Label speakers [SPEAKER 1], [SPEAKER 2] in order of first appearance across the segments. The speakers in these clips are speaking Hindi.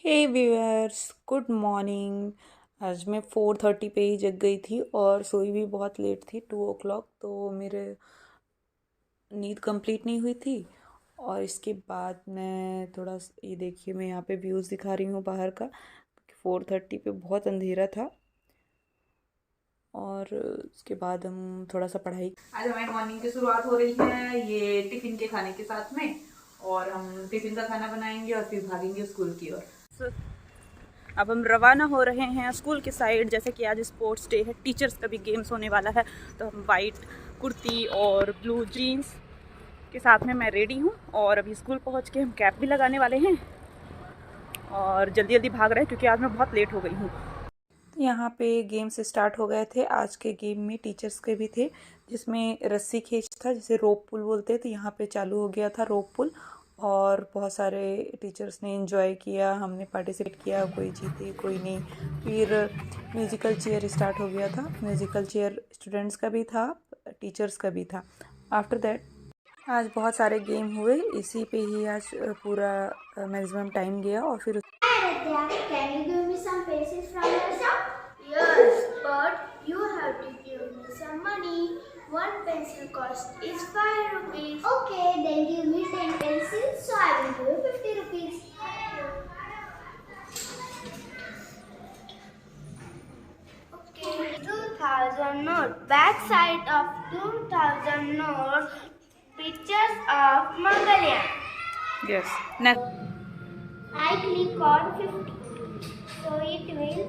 [SPEAKER 1] हे व्यूअर्स, गुड मॉर्निंग। आज मैं 4:30 पे ही जग गई थी और सोई भी बहुत लेट थी, 2 o'clock। तो मेरे नींद कंप्लीट नहीं हुई थी। और इसके बाद मैं ये देखिए, मैं यहाँ पे व्यूज़ दिखा रही हूँ बाहर का। 4:30 पे बहुत अंधेरा था। और उसके बाद हम थोड़ा सा पढ़ाई। आज हमारी मॉर्निंग की शुरुआत हो रही है ये टिफ़िन के खाने के साथ में। और हम टिफ़िन का खाना बनाएंगे और फिर भागेंगे स्कूल की ओर। अब हम रवाना हो रहे हैं स्कूल के साइड। जैसे कि आज स्पोर्ट्स डे है, टीचर्स का भी गेम्स होने वाला है। तो हम वाइट कुर्ती और ब्लू जीन्स के साथ में मैं रेडी हूँ। और अभी स्कूल पहुँच के हम कैप भी लगाने वाले हैं और जल्दी जल्दी भाग रहे हैं क्योंकि आज मैं बहुत लेट हो गई हूँ। तो यहाँ पे गेम्स स्टार्ट हो गए थे। आज के गेम में टीचर्स के भी थे, जिसमें रस्सी खींच था, जिसे रोप पुल बोलते हैं। तो यहाँ पे चालू हो गया था रोप पुल और बहुत सारे टीचर्स ने एंजॉय किया। हमने पार्टिसिपेट किया, कोई जीते कोई नहीं। फिर म्यूज़िकल चेयर स्टार्ट हो गया था। म्यूज़िकल चेयर स्टूडेंट्स का भी था, टीचर्स का भी था। आफ्टर दैट आज बहुत सारे गेम हुए। इसी पे ही आज पूरा मैक्सिमम टाइम गया। और फिर
[SPEAKER 2] Can you give me some pencils from your shop? Yes, but you have to give me some money. One pencil cost is 5 rupees. Okay, then give me 10 pencils, so I will give you 50 rupees. Okay. 2000 note. Back side of 2000 note. Pictures of Mangalyaan.
[SPEAKER 1] yes, next.
[SPEAKER 2] I click on 50. So it will.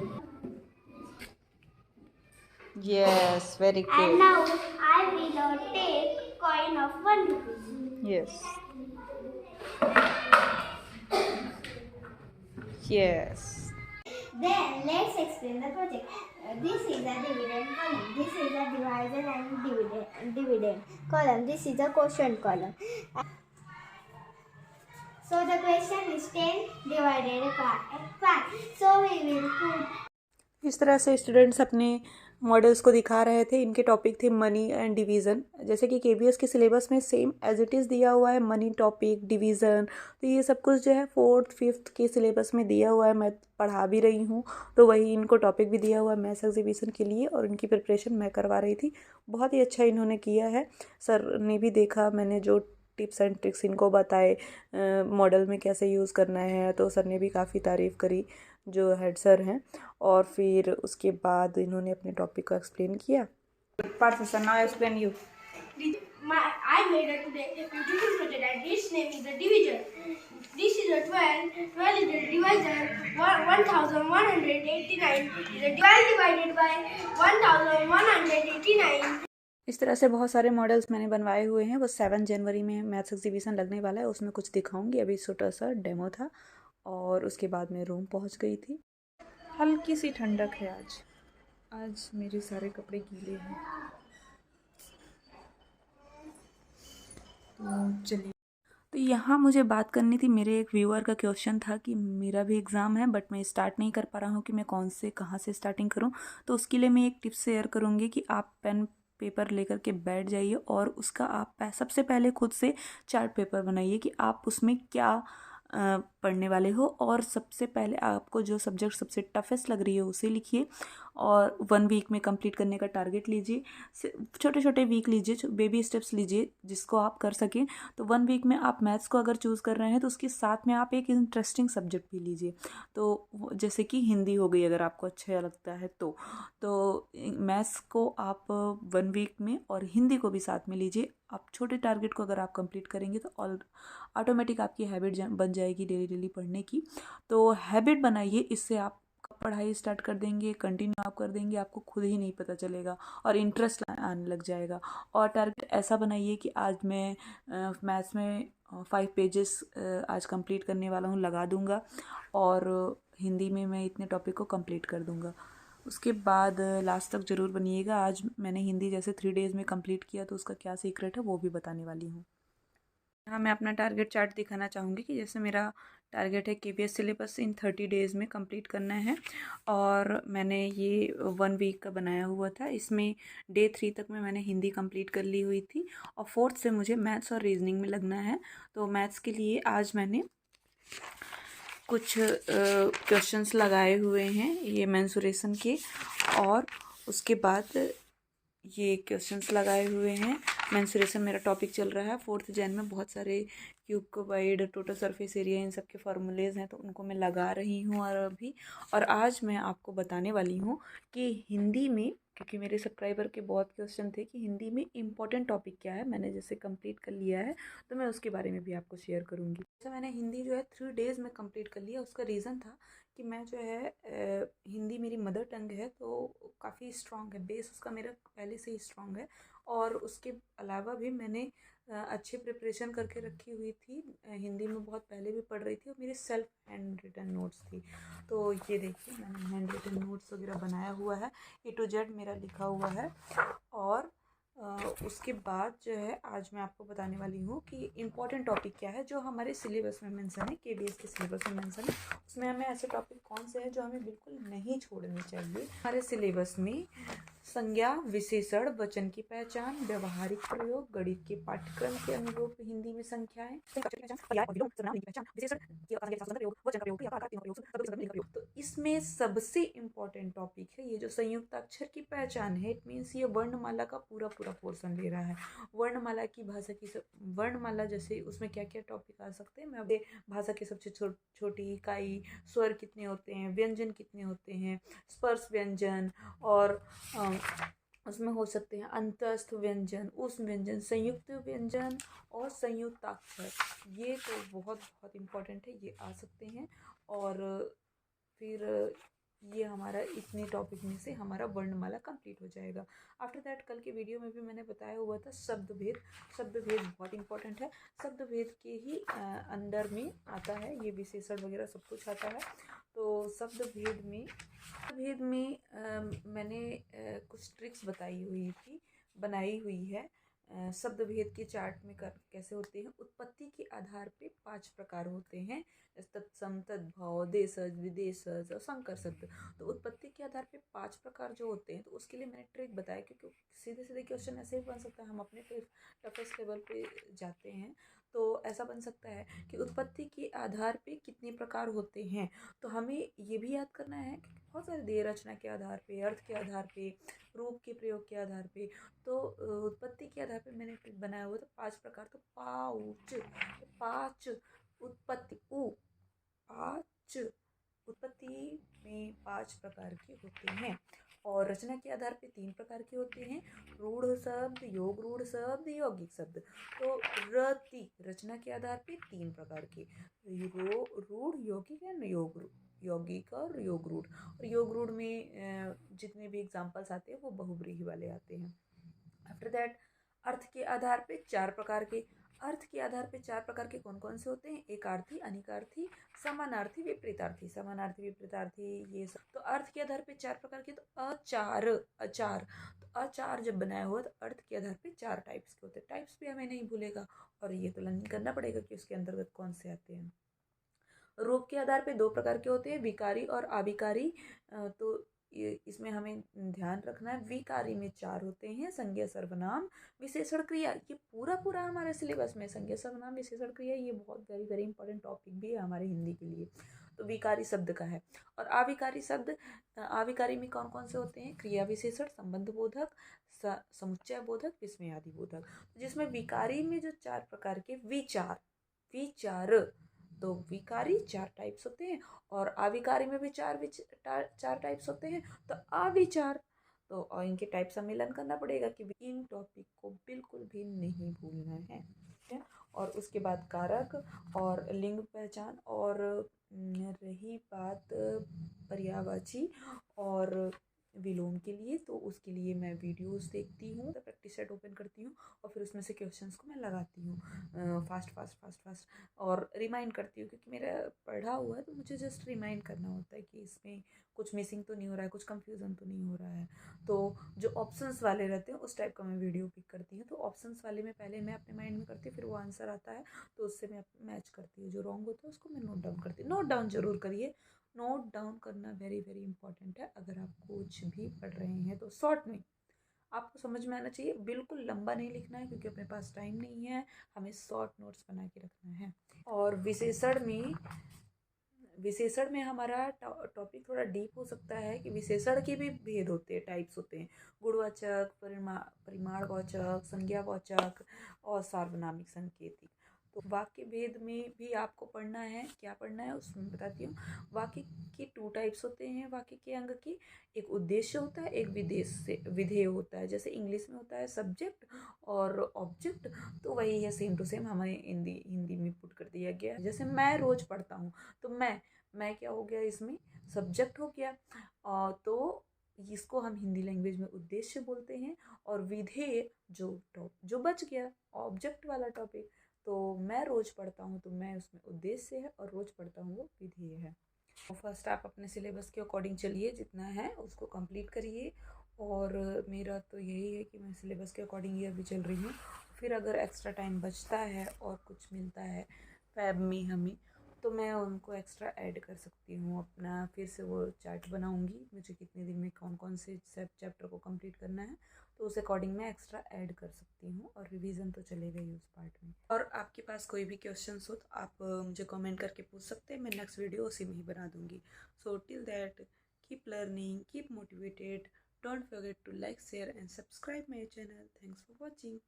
[SPEAKER 1] Yes, very
[SPEAKER 2] And
[SPEAKER 1] good.
[SPEAKER 2] now I will take coin of 1 rupee.
[SPEAKER 1] Yes. Yes.
[SPEAKER 2] Then let's explain the project. This is a dividend column. This is a divisor and dividend column. This is a quotient column. So the question is 10 divided by 5. So we will put.
[SPEAKER 1] इस तरह से स्टूडेंट्स अपने मॉडल्स को दिखा रहे थे। इनके टॉपिक थे मनी एंड डिवीज़न। जैसे कि केबीएस के सिलेबस में सेम एज इट इज़ दिया हुआ है, मनी टॉपिक, डिवीज़न। तो ये सब कुछ जो है 4th 5th के सिलेबस में दिया हुआ है। मैं पढ़ा भी रही हूँ, तो वही इनको टॉपिक भी दिया हुआ है मैथ्स एग्जीबिशन के लिए। और इनकी प्रिपरेशन मैं करवा रही थी। बहुत ही अच्छा इन्होंने किया है। सर ने भी देखा मैंने जो टिप्स एंड ट्रिक्स इनको बताए मॉडल में कैसे यूज़ करना है, तो सर ने भी काफ़ी तारीफ़ करी, जो हेड सर हैं। और फिर उसके बाद इन्होंने अपने टॉपिक को एक्सप्लेन किया। Parth sir, now explain you.
[SPEAKER 2] I made a today beautiful project and its name is the division. This is a 12. 12 is the divisor. 1189 is a 12 divided by 1189.
[SPEAKER 1] इस तरह से बहुत सारे मॉडल्स मैंने बनवाए हुए हैं। वो 7 जनवरी में मैथ्स एग्जीबिशन लगने वाला है, उसमें कुछ दिखाऊंगी। अभी छोटा सा डेमो था। और उसके बाद मैं रूम पहुंच गई थी। हल्की सी ठंडक है आज। आज मेरे सारे कपड़े गीले हैं। तो चलिए। तो यहाँ मुझे बात करनी थी। मेरे एक व्यूअर का क्वेश्चन था कि मेरा भी एग्ज़ाम है बट मैं स्टार्ट नहीं कर पा रहा हूँ कि मैं कौन से कहाँ से स्टार्टिंग करूँ। तो उसके लिए मैं एक टिप्स शेयर करूँगी कि आप पेन पेपर लेकर के बैठ जाइए और उसका आप सबसे पहले खुद से चार्ट पेपर बनाइए कि आप उसमें क्या पढ़ने वाले हो। और सबसे पहले आपको जो सब्जेक्ट सबसे टफेस्ट लग रही है उसे लिखिए और 1 वीक में कंप्लीट करने का टारगेट लीजिए। छोटे छोटे वीक लीजिए, बेबी स्टेप्स लीजिए जिसको आप कर सकें। तो 1 वीक में आप मैथ्स को अगर चूज़ कर रहे हैं तो उसके साथ में आप एक इंटरेस्टिंग सब्जेक्ट भी लीजिए। तो जैसे कि हिंदी हो गई, अगर आपको अच्छा लगता है तो मैथ्स को आप 1 वीक में और हिंदी को भी साथ में लीजिए। आप छोटे टारगेट को अगर आप कंप्लीट करेंगे तो ऑटोमेटिक आपकी हैबिट बन जाएगी डेली डेली पढ़ने की। तो हैबिट बनाइए, इससे आप पढ़ाई स्टार्ट कर देंगे, कंटिन्यू आप कर देंगे, आपको खुद ही नहीं पता चलेगा और इंटरेस्ट आने लग जाएगा। और टारगेट ऐसा बनाइए कि आज मैं मैथ्स में 5 पेजेस आज कंप्लीट करने वाला हूँ, लगा दूँगा। और हिंदी में मैं इतने टॉपिक को कंप्लीट कर दूँगा। उसके बाद लास्ट तक ज़रूर बनिएगा। आज मैंने हिंदी जैसे 3 डेज़ में कंप्लीट किया, तो उसका क्या सीक्रेट है वो भी बताने वाली हूँ। यहाँ मैं अपना टारगेट चार्ट दिखाना चाहूँगी कि जैसे मेरा टारगेट है केबीएस सिलेबस इन 30 डेज़ में कंप्लीट करना है। और मैंने ये 1 वीक का बनाया हुआ था। इसमें डे 3 तक में मैंने हिंदी कंप्लीट कर ली हुई थी और 4th से मुझे मैथ्स और रीजनिंग में लगना है। तो मैथ्स के लिए आज मैंने कुछ क्वेश्चंस लगाए हुए हैं ये मेंसुरेशन के, और उसके बाद ये क्वेश्चंस लगाए हुए हैं। मेंसुरेशन मेरा टॉपिक चल रहा है 4th जैन में। बहुत सारे क्यूबिक, टोटल सरफेस एरिया, इन सब के फार्मूलेज हैं, तो उनको मैं लगा रही हूँ और आज मैं आपको बताने वाली हूँ कि हिंदी में, क्योंकि मेरे सब्सक्राइबर के बहुत क्वेश्चन थे कि हिंदी में इम्पॉर्टेंट टॉपिक क्या है। मैंने जैसे कंप्लीट कर लिया है तो मैं उसके बारे में भी आपको शेयर करूँगी। जैसे मैंने हिंदी जो है 3 डेज़ में कंप्लीट कर लिया। उसका रीज़न था कि मैं जो है हिंदी मेरी मदर टंग है, तो काफ़ी स्ट्रॉन्ग है, बेस उसका मेरा पहले से ही स्ट्रॉन्ग है। और उसके अलावा भी मैंने अच्छी प्रिपरेशन करके रखी हुई थी। हिंदी में बहुत पहले भी पढ़ रही थी, और मेरी सेल्फ हैंड रिटन नोट्स थी। तो ये देखिए, मैंने हैंड रिटन नोट्स वगैरह बनाया हुआ है, A to Z मेरा लिखा हुआ है। और उसके बाद जो है आज मैं आपको बताने वाली हूँ कि इम्पॉर्टेंट टॉपिक क्या है जो हमारे सिलेबस में मेंशन है, KBS के सिलेबस में मेंशन है। उसमें हमें ऐसे टॉपिक कौन से हैं जो हमें बिल्कुल नहीं छोड़ने चाहिए। हमारे सिलेबस में संज्ञा, विशेषण, वचन की पहचान, व्यवहारिक प्रयोग, गणित के पाठ्यक्रम के अनुरूप हिंदी में संख्याएं, तो इसमें सबसे इम्पोर्टेंट टॉपिक है ये जो संयुक्त अक्षर की पहचान है। इट मीन्स ये वर्णमाला का पूरा पूरा पोर्शन ले रहा है। वर्णमाला की भाषा की वर्णमाला जैसे उसमें क्या क्या टॉपिक आ सकते हैं, मैं अब भाषा की सबसे छोटी इकाई, स्वर कितने होते हैं, व्यंजन कितने होते हैं, स्पर्श व्यंजन, और उसमें हो सकते हैं अंतस्थ व्यंजन, उष्म व्यंजन, संयुक्त व्यंजन और संयुक्ताक्षर। ये तो बहुत बहुत इम्पोर्टेंट है, ये आ सकते हैं। और फिर ये हमारा इतने टॉपिक में से हमारा वर्णमाला कंप्लीट हो जाएगा। आफ्टर दैट कल के वीडियो में भी मैंने बताया हुआ था शब्द भेद। शब्द भेद बहुत इंपॉर्टेंट है। शब्द भेद के ही अंडर में आता है ये विशेषण वगैरह सब कुछ आता है। तो शब्द भेद में मैंने कुछ ट्रिक्स बनाई हुई है। शब्द भेद के चार्ट में कैसे होते हैं। उत्पत्ति के आधार पे 5 प्रकार होते हैं, तत्सम, तद्भव, देशज, विदेशज और संकर शब्द। तो उत्पत्ति के आधार पे 5 प्रकार जो होते हैं, तो उसके लिए मैंने ट्रिक बताया, क्योंकि सीधे सीधे क्वेश्चन ऐसे ही बन सकता है। हम अपने टफेस्ट लेवल पे जाते हैं तो ऐसा बन सकता है कि उत्पत्ति के आधार पे कितने प्रकार होते हैं। तो हमें ये भी याद करना है कि बहुत सारे देह रचना के आधार पे, अर्थ के आधार पे, रूप के प्रयोग के आधार पे। तो उत्पत्ति के आधार पे मैंने ट्रिक बनाया हुआ था 5 प्रकार। तो पाँच उत्पत्ति पाँच उत्पत्ति में 5 प्रकार के होते हैं। और रचना के आधार पे 3 प्रकार के होते हैं, रूढ़ शब्द, योग रूढ़ शब्द, यौगिक शब्द। तो रति रचना के आधार पे 3 प्रकार के, रूढ़, यौगिक एंड यौगिक और योग रूढ़। और योग रूढ़ में जितने भी एग्जाम्पल्स आते हैं वो बहुब्रीहि वाले आते हैं। आफ्टर दैट अर्थ के आधार पे 4 प्रकार के। अर्थ के आधार पे 4 प्रकार के कौन कौन से होते हैं, एकार्थी, अनिकार्थी, समानार्थी, विपरीतार्थी। समानार्थी, विपरीतार्थी, ये सब। तो अर्थ के आधार पे 4 प्रकार के। तो अचार तो अचार जब बनाया हुआ तो अर्थ के आधार पे 4 टाइप्स के होते हैं। टाइप्स भी हमें नहीं भूलेगा, और ये तो लर्निंग करना पड़ेगा कि उसके अंतर्गत कौन से आते हैं। रूप के आधार पे 2 प्रकार के होते हैं, विकारी और अविकारी। तो इसमें हमें ध्यान रखना है। विकारी में 4 होते हैं, संज्ञा, सर्वनाम, विशेषण, क्रिया। ये पूरा पूरा हमारे सिलेबस में संज्ञा, सर्वनाम, विशेषण, क्रिया, ये बहुत वेरी वेरी इंपॉर्टेंट टॉपिक भी है हमारे हिंदी के लिए। तो विकारी शब्द का है। और अविकारी शब्द, अविकारी में कौन कौन से होते हैं, क्रिया विशेषण, संबंध बोधक, समुच्चय बोधक, विस्मयादि बोधक। जिसमें विकारी में जो 4 प्रकार के विचार, तो विकारी 4 टाइप्स होते हैं, और अविकारी में भी 4 टाइप्स होते हैं। तो अविचार, तो और इनके टाइप सम्मेलन करना पड़ेगा कि इन टॉपिक को बिल्कुल भी नहीं भूलना है। और उसके बाद कारक और लिंग पहचान, और रही बात पर्यायवाची और विलोम के लिए, तो उसके लिए मैं वीडियोस देखती हूँ, तो प्रैक्टिस सेट ओपन करती हूँ और फिर उसमें से क्वेश्चंस को मैं लगाती हूँ फास्ट और रिमाइंड करती हूँ, क्योंकि मेरा पढ़ा हुआ है तो मुझे जस्ट रिमाइंड करना होता है कि इसमें कुछ मिसिंग तो नहीं हो रहा है, कुछ कंफ्यूजन तो नहीं हो रहा है। तो जो ऑप्शंस वाले रहते हैं उस टाइप का मैं वीडियो पिक करती हूँ। तो ऑप्शंस वाले में पहले मैं अपने माइंड में करती हूँ, फिर वो आंसर आता है तो उससे मैं मैच करती हूँ। जो रॉन्ग होता है उसको मैं नोट डाउन करती हूँ। नोट डाउन जरूर करिए, नोट डाउन करना वेरी वेरी इंपॉर्टेंट है। अगर आप कुछ भी पढ़ रहे हैं तो शॉर्ट में आपको समझ में आना चाहिए, बिल्कुल लंबा नहीं लिखना है, क्योंकि अपने पास टाइम नहीं है, हमें शॉर्ट नोट्स बना के रखना है। और विशेषण में हमारा टॉपिक थोड़ा डीप हो सकता है कि विशेषण के भी भेद होते हैं, टाइप्स होते हैं, गुणवाचक, परिमाणवाचक, संज्ञावाचक और सार्वनामिक संकेतिक। तो वाक्य भेद में भी आपको पढ़ना है, क्या पढ़ना है उसमें बताती हूँ। वाक्य के 2 टाइप्स होते हैं वाक्य के अंग की, एक उद्देश्य होता है, एक विधेय होता है। जैसे इंग्लिश में होता है सब्जेक्ट और ऑब्जेक्ट, तो वही है सेम टू सेम हमें हिंदी में पुट कर दिया गया है। जैसे मैं रोज पढ़ता हूँ, तो मैं क्या हो गया, इसमें सब्जेक्ट हो गया। तो इसको हम हिंदी लैंग्वेज में उद्देश्य बोलते हैं। और विधेय जो बच गया, ऑब्जेक्ट वाला टॉपिक। तो मैं रोज पढ़ता हूँ, तो मैं उसमें उद्देश्य है, और रोज पढ़ता हूँ वो विधेय है। फर्स्ट आप अपने सिलेबस के अकॉर्डिंग चलिए, जितना है उसको कंप्लीट करिए। और मेरा तो यही है कि मैं सिलेबस के अकॉर्डिंग ही अभी चल रही हूँ। फिर अगर एक्स्ट्रा टाइम बचता है और कुछ मिलता है फैब में हमें, तो मैं उनको एक्स्ट्रा ऐड कर सकती हूँ। अपना फिर से वो चार्ट बनाऊँगी, मुझे कितने दिन में कौन कौन से चैप्टर को कंप्लीट करना है, तो उस अकॉर्डिंग मैं एक्स्ट्रा ऐड कर सकती हूँ। और रिवीजन तो चलेगा ही उस पार्ट में। और आपके पास कोई भी क्वेश्चंस हो तो आप मुझे कमेंट करके पूछ सकते हैं, मैं नेक्स्ट वीडियो उसी में ही बना दूँगी। So till that, keep learning, keep motivated, don't forget to like, share and subscribe my channel. Thanks for watching.